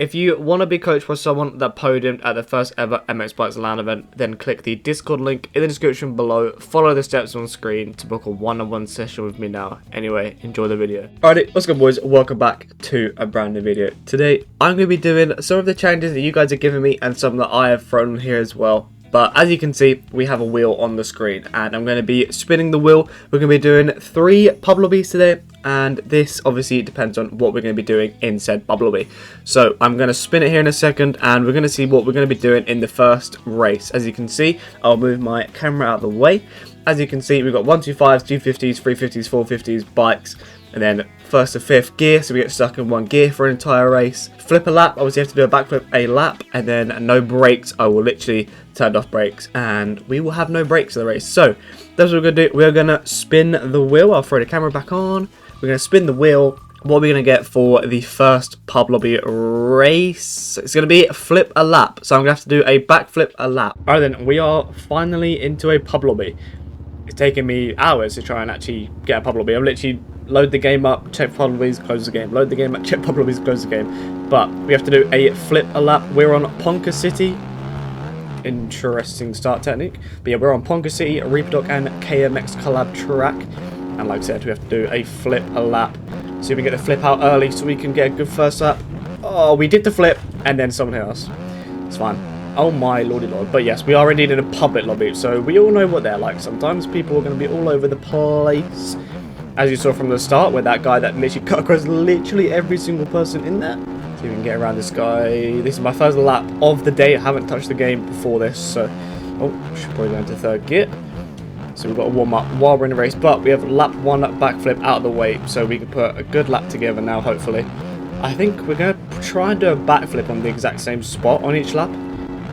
If you want to be coached by someone that podiumed at the first ever MX Bikes LAN event, then click the Discord link in the description below. Follow the steps on screen to book a one-on-one session with me now. Anyway, enjoy the video. Alrighty, what's good boys? Welcome back to a brand new video. Today, I'm going to be doing some of the challenges that you guys have given me and some that I have thrown here as well. But as you can see, we have a wheel on the screen and I'm going to be spinning the wheel. We're going to be doing 3 pub lobbies today, and this obviously depends on what we're going to be doing in said pub lobby. So I'm going to spin it here in a second and we're going to see what we're going to be doing in the first race. As you can see, I'll move my camera out of the way. As you can see, we've got 125s, 250s, 350s, 450s, bikes, and then first to 5th gear, so we get stuck in 1 gear for an entire race. Flip a lap, obviously you have to do a backflip a lap, and then no brakes. I will literally turn off brakes, and we will have no brakes in the race. So that's what we're going to do. We're going to spin the wheel. I'll throw the camera back on. We're going to spin the wheel. What are we going to get for the first pub lobby race? It's going to be flip a lap, so I'm going to have to do a backflip a lap. Alright then, we are finally into a pub lobby. It's taken me hours to try and actually get a pub lobby. I've literally load the game up, check pub lobbies, close the game. Load the game up, check pub lobbies, close the game. But we have to do a flip a lap. We're on Ponca City. Interesting start technique. But yeah, we're on Ponca City, Reaperdock and KMX collab track. And like I said, we have to do a flip a lap. So we get the flip out early so we can get a good first lap. Oh, we did the flip and then someone hit us. It's fine. Oh my lordy lord. But yes, we are indeed in a public lobby, so we all know what they're like. Sometimes people are going to be all over the place. As you saw from the start, with that guy that literally cut across literally every single person in there. So we can get around this guy. This is my first lap of the day. I haven't touched the game before this, so... Oh, should probably go into 3rd gear. So we've got to warm up while we're in the race, but we have lap 1 backflip out of the way, so we can put a good lap together now, hopefully. I think we're going to try and do a backflip on the exact same spot on each lap.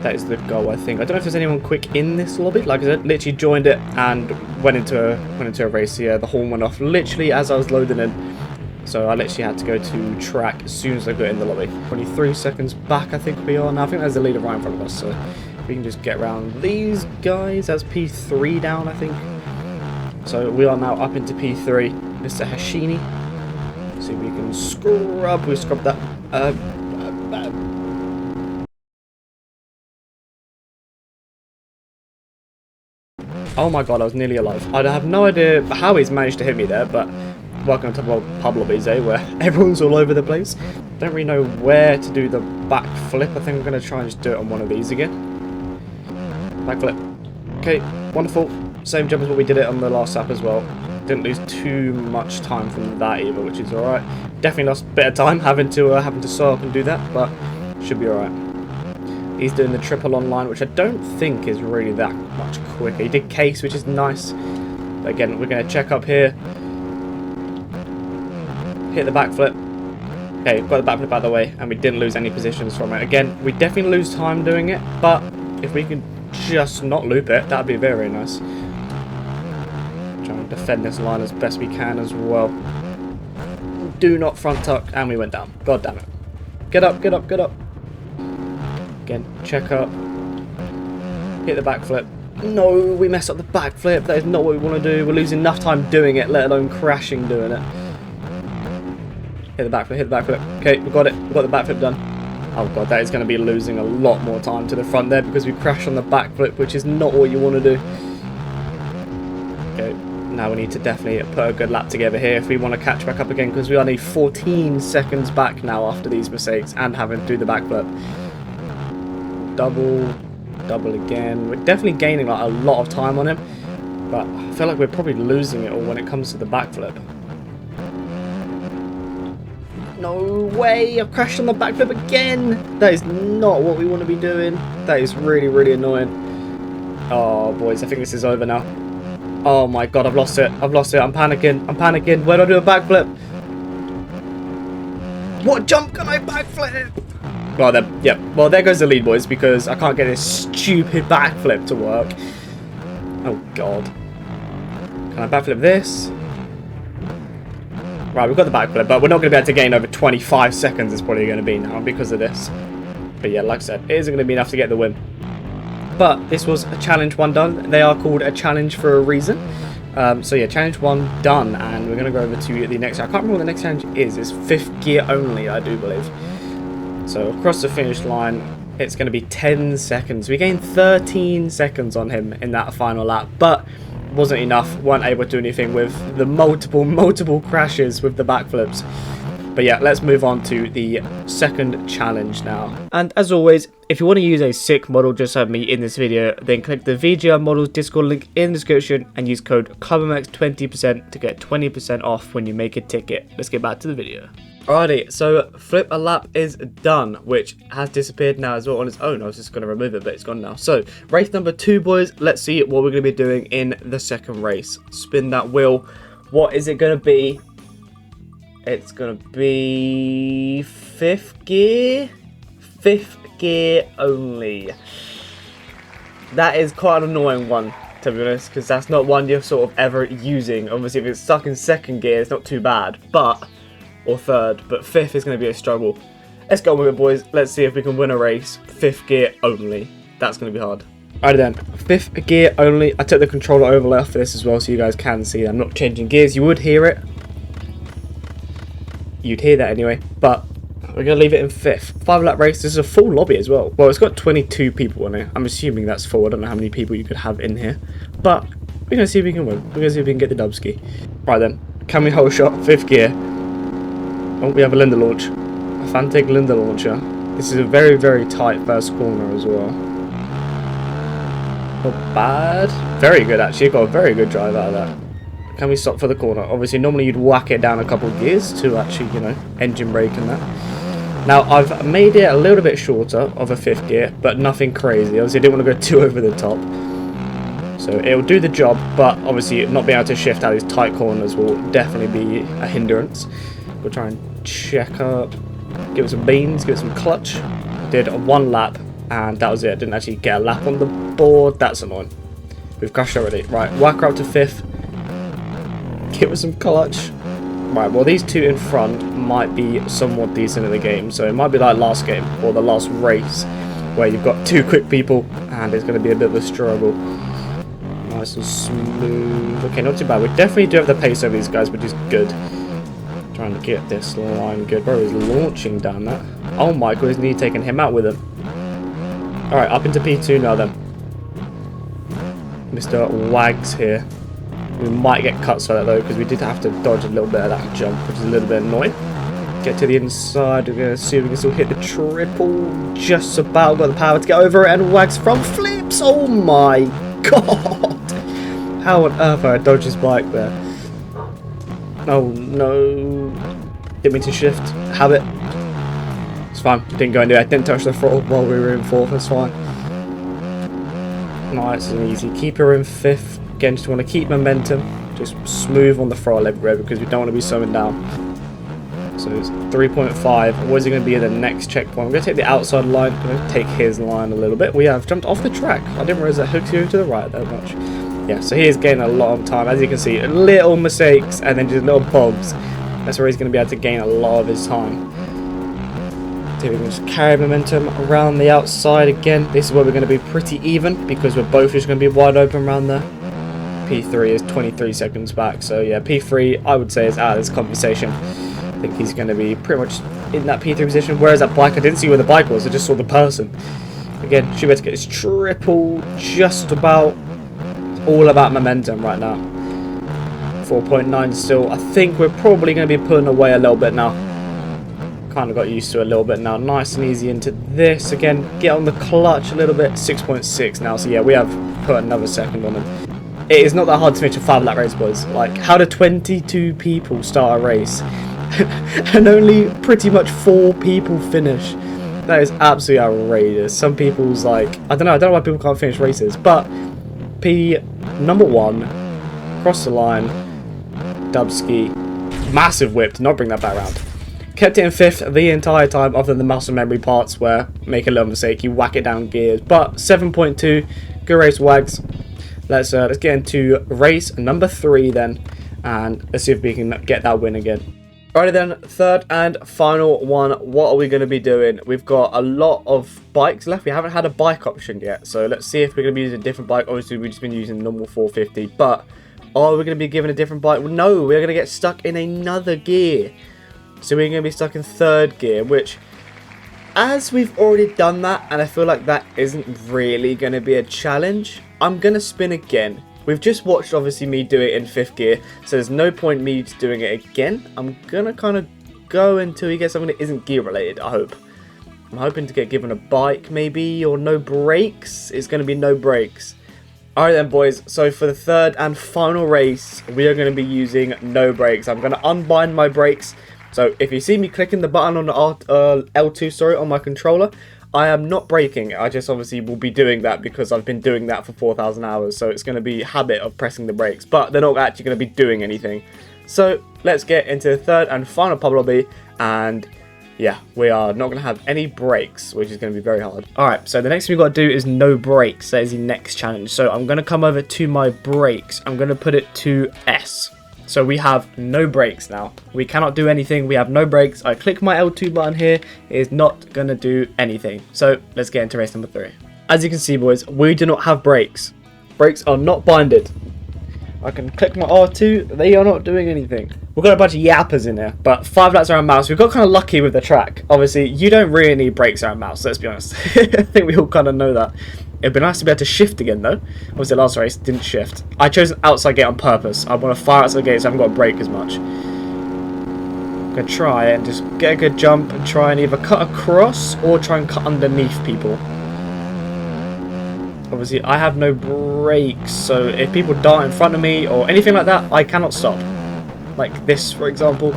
That is the goal, I think. I don't know if there's anyone quick in this lobby. Like I said, literally joined it and went into a race. Yeah, the horn went off literally as I was loading in. So I literally had to go to track as soon as I got in the lobby. 23 seconds back, I think we are now. I think there's a leader right in front of us, so we can just get around these guys. That's P3 down, I think. So we are now up into P3. Mr. Hashini. See if we can scrub. We scrubbed that. Oh my god, I was nearly alive. I have no idea how he's managed to hit me there, but welcome to pub lobbies, where everyone's all over the place. Don't really know where to do the backflip. I think I'm going to try and just do it on one of these again. Backflip. Okay, wonderful. Same jump as what we did it on the last lap as well. Didn't lose too much time from that either, which is alright. Definitely lost a bit of time having to stop and do that, but should be alright. He's doing the triple online, which I don't think is really that much quicker. He did case, which is nice. But again, we're going to check up here. Hit the backflip. Okay, got the backflip out of the way, and we didn't lose any positions from it. Again, we definitely lose time doing it, but if we can just not loop it, that'd be very nice. Trying to defend this line as best we can as well. Do not front tuck, and we went down. God damn it. Get up, get up, get up. Again, check up. Hit the backflip. No, we messed up the backflip. That is not what we want to do. We're losing enough time doing it, let alone crashing doing it. Hit the backflip, hit the backflip. Okay, we got it. We got the backflip done. Oh god, that is going to be losing a lot more time to the front there because we crashed on the backflip, which is not what you want to do. Okay, now we need to definitely put a good lap together here if we want to catch back up again, because we are only 14 seconds back now after these mistakes and having to do the backflip. Double again. We're definitely gaining like a lot of time on him, but I feel like we're probably losing it all when it comes to the backflip. No way! I've crashed on the backflip again! That is not what we want to be doing. That is really, really annoying. Oh, boys, I think this is over now. Oh my god, I've lost it. I've lost it. I'm panicking. I'm panicking. Where do I do a backflip? What jump can I backflip? Well, then, yeah. Well, there goes the lead, boys, because I can't get this stupid backflip to work. Oh, God. Can I backflip this? Right, we've got the backflip, but we're not going to be able to gain over 25 seconds. It's probably going to be now because of this. But yeah, like I said, it isn't going to be enough to get the win. But this was a challenge 1 done. They are called a challenge for a reason. So yeah, challenge 1 done, and we're going to go over to the next. I can't remember what the next challenge is. It's 5th gear only, I do believe. So across the finish line, it's going to be 10 seconds. We gained 13 seconds on him in that final lap, but wasn't enough. Weren't able to do anything with the multiple crashes with the backflips. But yeah, let's move on to the second challenge now. And as always, if you want to use a sick model just like me in this video, then click the VGR Models Discord link in the description and use code CarbonMax20% to get 20% off when you make a ticket. Let's get back to the video. Alrighty, so Flip a Lap is done, which has disappeared now as well on its own. I was just going to remove it, but it's gone now. So, race number 2, boys. Let's see what we're going to be doing in the second race. Spin that wheel. What is it going to be? It's going to be 5th gear. 5th gear only. That is quite an annoying one, to be honest, because that's not one you're sort of ever using. Obviously, if it's stuck in 2nd gear, it's not too bad, or 3rd, but 5th is going to be a struggle. Let's go with it, boys. Let's see if we can win a race. 5th gear only. That's going to be hard. Alright then, 5th gear only. I took the controller overlay off for this as well, so you guys can see I'm not changing gears. You would hear it. You'd hear that anyway, but we're going to leave it in 5th. 5-lap race. This is a full lobby as well. Well, it's got 22 people in it. I'm assuming that's full. I don't know how many people you could have in here, but we're going to see if we can win. We're going to see if we can get the dubski. Right then, can we hold shot? 5th gear. Oh, we have a Linda launch. A Fantic Linda launcher. This is a very tight first corner as well. Not bad. Very good, actually. Got a very good drive out of that. Can we stop for the corner? Obviously, normally you'd whack it down a couple of gears to actually, you know, engine brake and that. Now, I've made it a little bit shorter of a 5th gear, but nothing crazy. Obviously, I didn't want to go too over the top. So it'll do the job, but obviously not being able to shift out these tight corners will definitely be a hindrance. We'll try and check up, give it some beans, give it some clutch. Did 1 lap, and that was it. Didn't actually get a lap on the board. That's annoying. We've crashed already. Right, whack her up to 5th. Give us some clutch. Right, well, these 2 in front might be somewhat decent in the game. So it might be like last game, or the last race, where you've got 2 quick people, and it's going to be a bit of a struggle. Nice and smooth. Okay, not too bad. We definitely do have the pace over these guys, which is good. Trying to get this line good. Bro, he's launching down that. Oh my god, he's nearly taking him out with him. Alright, up into P2 now then. Mr. Wags here. We might get cuts for that though, because we did have to dodge a little bit of that jump, which is a little bit annoying. Get to the inside. We're going to see if we can still hit the triple. Just about got the power to get over it, and Wags from flips. Oh my god. How on earth I dodged his bike there? Oh no. Didn't mean to shift. Habit. It's fine. Didn't go anywhere. Didn't touch the throttle while we were in 4th. That's fine. Nice and easy. Keep her in 5th. Again, just want to keep momentum. Just smooth on the throttle everywhere because we don't want to be slowing down. So it's 3.5. What is it going to be at the next checkpoint? I'm going to take the outside line. I'm going to take his line a little bit. We have jumped off the track. I didn't realize that hooked you to the right that much. Yeah, so he is getting a lot of time. As you can see, little mistakes and then just little bogs. That's where he's going to be able to gain a lot of his time. So we can just carry momentum around the outside again. This is where we're going to be pretty even because we're both just going to be wide open around there. P3 is 23 seconds back. So yeah, P3 I would say is out of this conversation. I think he's going to be pretty much in that P3 position. Whereas that bike, I didn't see where the bike was. I just saw the person. Again, should be able to get his triple just about. All about momentum right now. 4.9 still. I think we're probably going to be pulling away a little bit now. Kind of got used to it a little bit now. Nice and easy into this. Again, get on the clutch a little bit. 6.6 now. So yeah, we have put another second on him. It is not that hard to finish a 5-lap race, boys. Like, how do 22 people start a race? And only pretty much 4 people finish. That is absolutely outrageous. Some people's like, I don't know why people can't finish races, but number 1, cross the line, dubski, massive whip, did not bring that back around. Kept it in 5th the entire time, other than the muscle memory parts where make a little mistake, you whack it down gears. But 7.2, good race, Wags. Let's get into race number 3 then, and let's see if we can get that win again. Alrighty then, third and final one. What are we going to be doing? We've got a lot of bikes left. We haven't had a bike option yet, so let's see if we're going to be using a different bike. Obviously, we've just been using the normal 450, but are we going to be given a different bike? Well, no, we're going to get stuck in another gear. So we're going to be stuck in 3rd gear, which as we've already done that, and I feel like that isn't really going to be a challenge, I'm going to spin again. We've just watched, obviously, me do it in 5th gear, so there's no point me doing it again. I'm going to kind of go until he gets something that isn't gear related, I hope. I'm hoping to get given a bike, maybe, or no brakes. It's going to be no brakes. Alright then, boys, so for the 3rd and final race, we are going to be using no brakes. I'm going to unbind my brakes. So if you see me clicking the button on the L2 on my controller, I am not braking. I just obviously will be doing that because I've been doing that for 4,000 hours. So it's going to be a habit of pressing the brakes, but they're not actually going to be doing anything. So let's get into the 3rd and final pub lobby, and yeah, we are not going to have any brakes, which is going to be very hard. Alright, so the next thing we've got to do is no brakes. That is the next challenge. So I'm going to come over to my brakes. I'm going to put it to S. So we have no brakes now. We cannot do anything. We have no brakes. I click my L2 button here. It is not going to do anything. So let's get into race number 3. As you can see, boys, we do not have brakes. Brakes are not binded. I can click my R2. They are not doing anything. We've got a bunch of yappers in there, but 5 laps around Mouse. We got kind of lucky with the track. Obviously, you don't really need brakes around Mouse, let's be honest. I think we all kind of know that. It'd be nice to be able to shift again, though. Obviously, last race didn't shift. I chose an outside gate on purpose. I want to fire outside gate so I haven't got to brake as much. I'm going to try and just get a good jump and try and either cut across or try and cut underneath people. Obviously, I have no brakes, so if people dart in front of me or anything like that, I cannot stop. Like this, for example,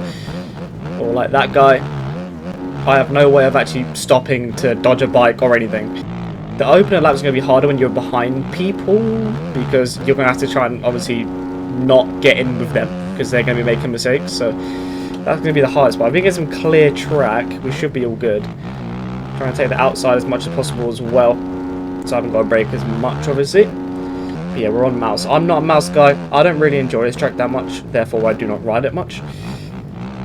or like that guy. I have no way of actually stopping to dodge a bike or anything. The opener lap is going to be harder when you're behind people, because you're going to have to try and obviously not get in with them because they're going to be making mistakes. So that's going to be the hardest part. If we get some clear track, we should be all good. Try and take the outside as much as possible as well, so I haven't got to brake as much, obviously. But yeah, we're on Mouse. I'm not a Mouse guy. I don't really enjoy this track that much, therefore I do not ride it much.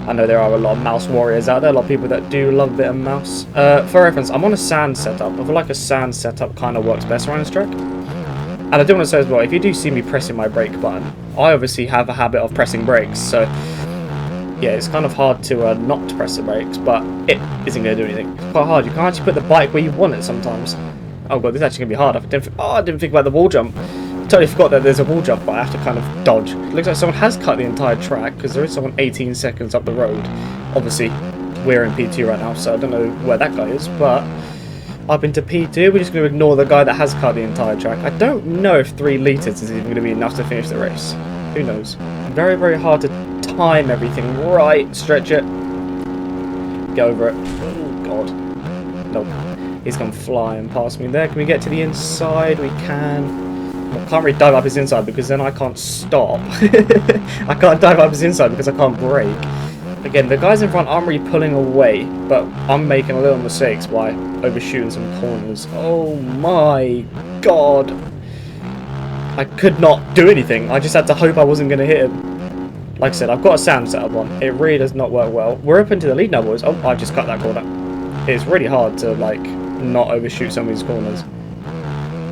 I know there are a lot of Mouse warriors out there, a lot of people that do love a bit of Mouse. For reference, I'm on a sand setup. I feel like a sand setup kind of works best around this track. And I do want to say as well, if you do see me pressing my brake button, I obviously have a habit of pressing brakes, so yeah, it's kind of hard to not press the brakes, but it isn't going to do anything. It's quite hard. You can't actually put the bike where you want it sometimes. Oh god, this is actually going to be hard. I didn't think about the wall jump. I totally forgot that there's a wall jump, but I have to kind of dodge. It looks like someone has cut the entire track, because there is someone 18 seconds up the road. Obviously, we're in P2 right now, so I don't know where that guy is, but up into P2, we're just going to ignore the guy that has cut the entire track. I don't know if 3 litres is even going to be enough to finish the race. Who knows? Very, very hard to time everything right. Stretch it. Go over it. Oh, God. Nope. He's gone flying past me there. Can we get to the inside? We can. I can't really dive up his inside because then I can't stop. I can't dive up his inside because I can't brake. Again, the guys in front aren't really pulling away, but I'm making a little mistakes by overshooting some corners. Oh my god. I could not do anything. I just had to hope I wasn't going to hit him. Like I said, I've got a sound setup on. It really does not work well. We're up into the lead now, boys. Oh, I just cut that corner. It's really hard to, like, not overshoot some of these corners.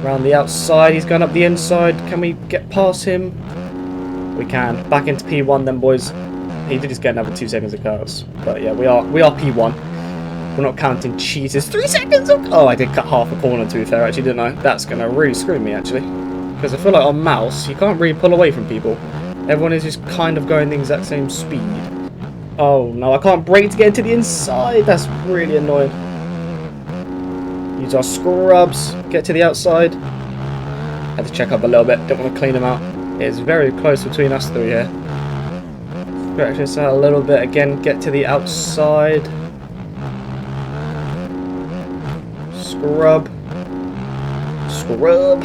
Around the outside, he's going up the inside. Can we get past him? We can. Back into P1 then, boys. He did just get another 2 seconds of chaos. But yeah, we are P1. We're not counting cheaters. 3 seconds of... Oh, I did cut half a corner, to be fair, actually, didn't I? That's going to really screw me, actually. Because I feel like on Mouse, you can't really pull away from people. Everyone is just kind of going the exact same speed. Oh, no, I can't brake to get into the inside. That's really annoying. Use our scrubs. Get to the outside. Have to check up a little bit. Don't want to clean them out. It's very close between us three here. Stretch this out a little bit. Again, get to the outside. Scrub. Scrub.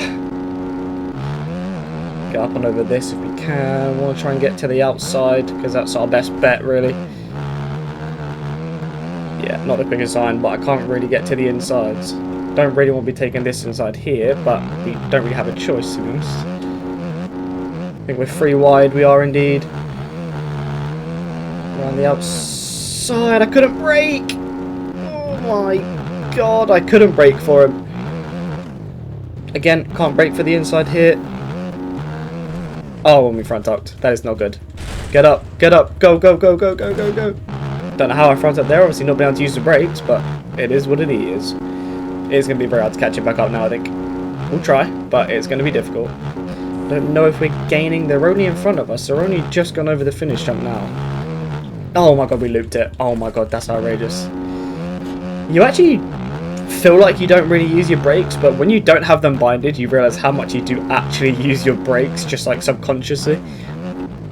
Get up and over this if we can. We want to try and get to the outside because that's our best bet, really. Yeah, not the quickest sign, but I can't really get to the insides. Don't really want to be taking this inside here, but we don't really have a choice, to be honest. I think we're 3 wide, we are indeed. Around the outside, I couldn't brake! Oh my god, I couldn't brake for him. Again, can't brake for the inside here. Oh, when we front tucked. That is not good. Get up, go, go, go, go, go, go, go. Don't know how I front up there, obviously not being able to use the brakes, but It is what it is. It's going to be very hard to catch it back up now, I think. We'll try, but it's going to be difficult. Don't know if we're gaining. They're only in front of us. They're only just gone over the finish jump now. Oh my god, we looped it. Oh my god, that's outrageous. You actually feel like you don't really use your brakes, but when you don't have them binded, you realise how much you do actually use your brakes, just like subconsciously.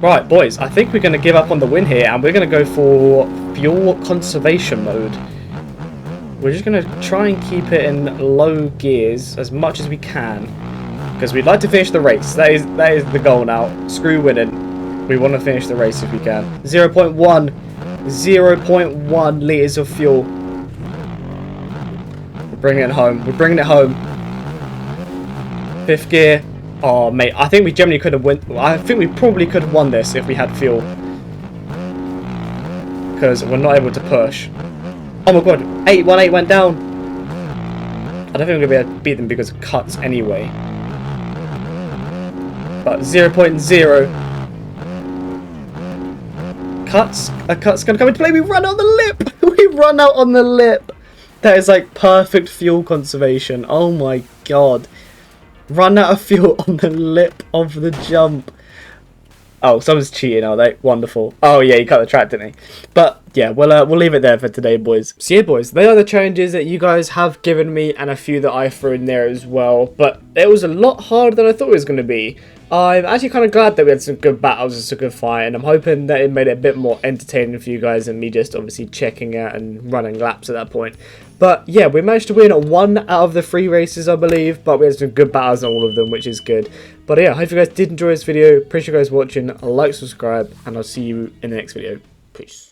Right, boys, I think we're going to give up on the win here, and we're going to go for fuel conservation mode. We're just going to try and keep it in low gears as much as we can, because we'd like to finish the race. That is the goal now. Screw winning. We want to finish the race if we can. 0.1 litres of fuel. We're bringing it home. We're bringing it home. 5th gear. Oh, mate, I think we generally could have won. I think we probably could have won this if we had fuel. Because we're not able to push. Oh my god, 818 went down. I don't think we're going to be able to beat them because of cuts anyway. But 0.0. Cuts? A cut's going to come into play. We run out on the lip. We run out on the lip. That is like perfect fuel conservation. Oh my god. Run out of fuel on the lip of the jump. Oh, someone's cheating, are they? Wonderful. Oh yeah, he cut the track, didn't he? But yeah, we'll leave it there for today, boys. So yeah, boys, they are the challenges that you guys have given me, and a few that I threw in there as well. But it was a lot harder than I thought it was going to be. I'm actually kind of glad that we had some good battles and some good fight, and I'm hoping that it made it a bit more entertaining for you guys than me just obviously checking out and running laps at that point. But yeah, we managed to win 1 out of the 3 races, I believe, but we had some good battles on all of them, which is good. But yeah, I hope you guys did enjoy this video. Appreciate you guys watching. Like, subscribe, and I'll see you in the next video. Peace.